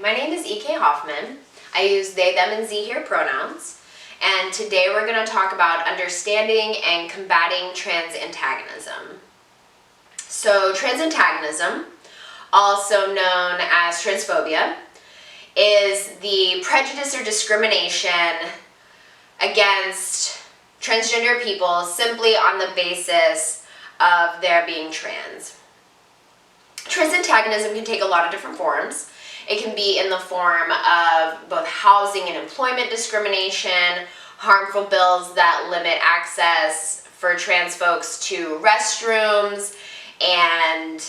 my name is E.K. Hoffman. I use they, them, and Z here pronouns. And today we're going to talk about understanding and combating trans antagonism. So trans antagonism, also known as transphobia, is the prejudice or discrimination against transgender people simply on the basis of their being trans. Trans antagonism can take a lot of different forms. It can be in the form of both housing and employment discrimination, harmful bills that limit access for trans folks to restrooms, and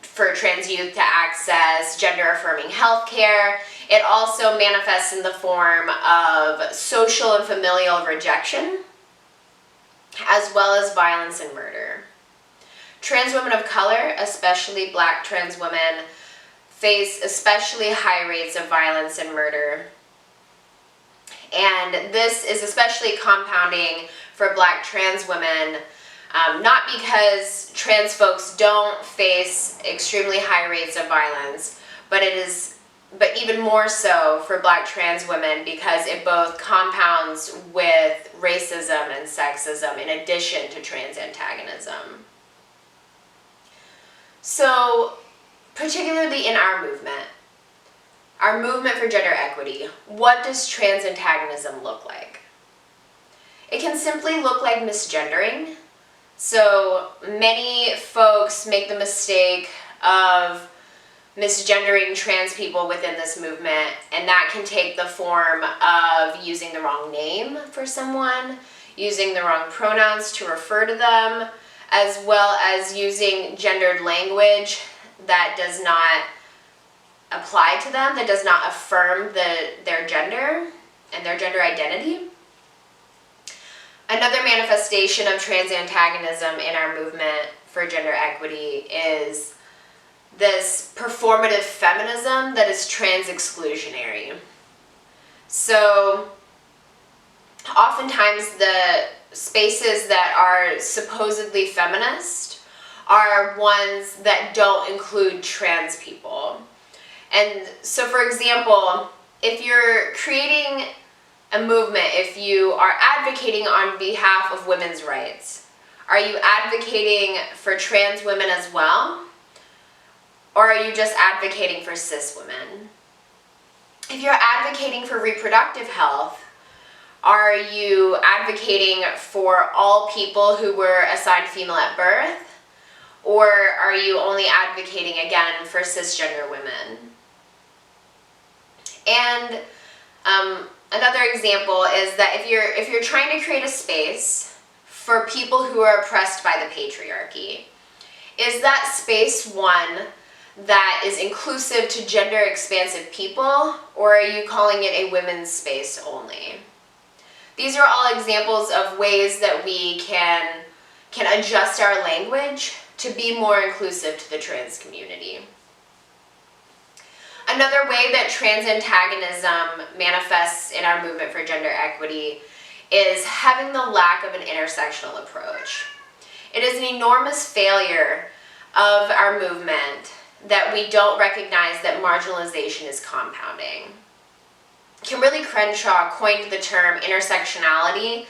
for trans youth to access gender-affirming health care. It also manifests in the form of social and familial rejection, as well as violence and murder. Trans women of color, especially Black trans women, face especially high rates of violence and murder. And this is especially compounding for Black trans women, not because trans folks don't face extremely high rates of violence, but even more so for Black trans women because it both compounds with racism and sexism in addition to trans antagonism. So, particularly in our movement for gender equity, what does trans antagonism look like? It can simply look like misgendering. So many folks make the mistake of misgendering trans people within this movement, and that can take the form of using the wrong name for someone, using the wrong pronouns to refer to them, as well as using gendered language that does not apply to them, that does not affirm their gender and their gender identity. Another manifestation of trans antagonism in our movement for gender equity is this performative feminism that is trans exclusionary. So oftentimes the spaces that are supposedly feminist are ones that don't include trans people. And so, for example, if you're creating a movement, if you are advocating on behalf of women's rights, are you advocating for trans women as well? Or are you just advocating for cis women? If you're advocating for reproductive health, are you advocating for all people who were assigned female at birth? Or are you only advocating, again, for cisgender women? And another example is that if you're trying to create a space for people who are oppressed by the patriarchy, is that space one that is inclusive to gender expansive people, or are you calling it a women's space only? These are all examples of ways that we can adjust our language to be more inclusive to the trans community. Another way that trans antagonism manifests in our movement for gender equity is having the lack of an intersectional approach. It is an enormous failure of our movement that we don't recognize that marginalization is compounding. Kimberly Crenshaw coined the term intersectionality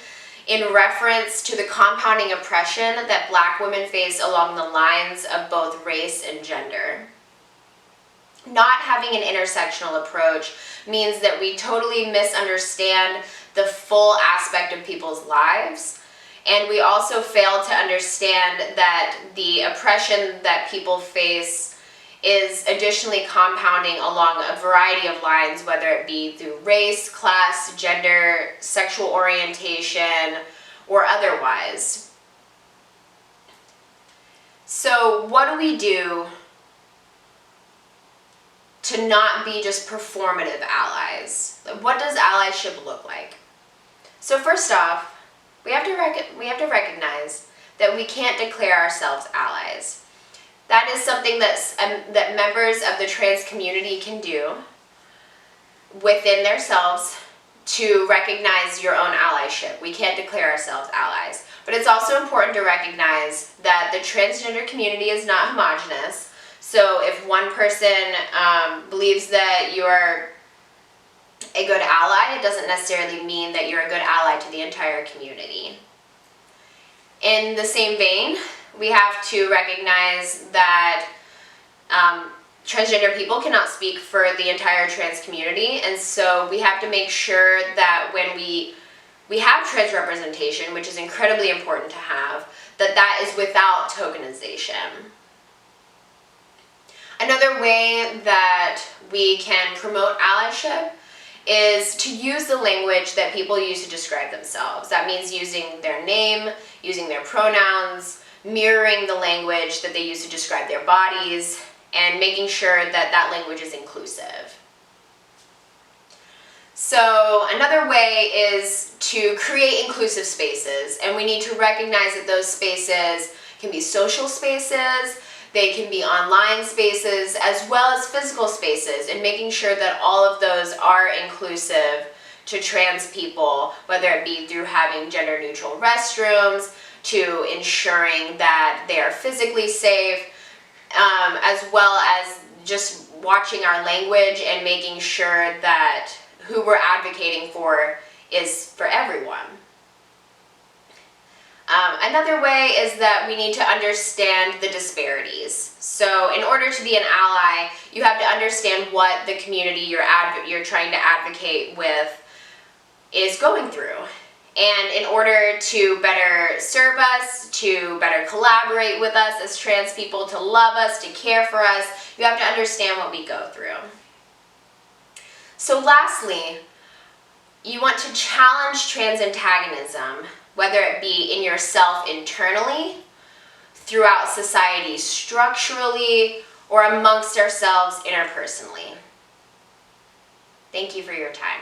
in reference to the compounding oppression that Black women face along the lines of both race and gender. Not having an intersectional approach means that we totally misunderstand the full aspect of people's lives, and we also fail to understand that the oppression that people face is additionally compounding along a variety of lines, whether it be through race, class, gender, sexual orientation, or otherwise. So what do we do to not be just performative allies? What does allyship look like? So first off, we have to recognize that we can't declare ourselves allies. That is something that members of the trans community can do within themselves to recognize your own allyship. We can't declare ourselves allies. But it's also important to recognize that the transgender community is not homogenous. So if one person believes that you're a good ally, it doesn't necessarily mean that you're a good ally to the entire community. In the same vein, we have to recognize that transgender people cannot speak for the entire trans community, and so we have to make sure that when we have trans representation, which is incredibly important to have, that is without tokenization. Another way that we can promote allyship is to use the language that people use to describe themselves. That means using their name, using their pronouns, mirroring the language that they use to describe their bodies, and making sure that that language is inclusive. So another way is to create inclusive spaces, and we need to recognize that those spaces can be social spaces, they can be online spaces, as well as physical spaces, and making sure that all of those are inclusive to trans people, whether it be through having gender-neutral restrooms, to ensuring that they are physically safe, as well as just watching our language and making sure that who we're advocating for is for everyone. Another way is that we need to understand the disparities. So in order to be an ally, you have to understand what the community you're trying to advocate with is going through. And in order to better serve us, to better collaborate with us as trans people, to love us, to care for us, you have to understand what we go through. So lastly, you want to challenge trans antagonism, whether it be in yourself internally, throughout society structurally, or amongst ourselves interpersonally. Thank you for your time.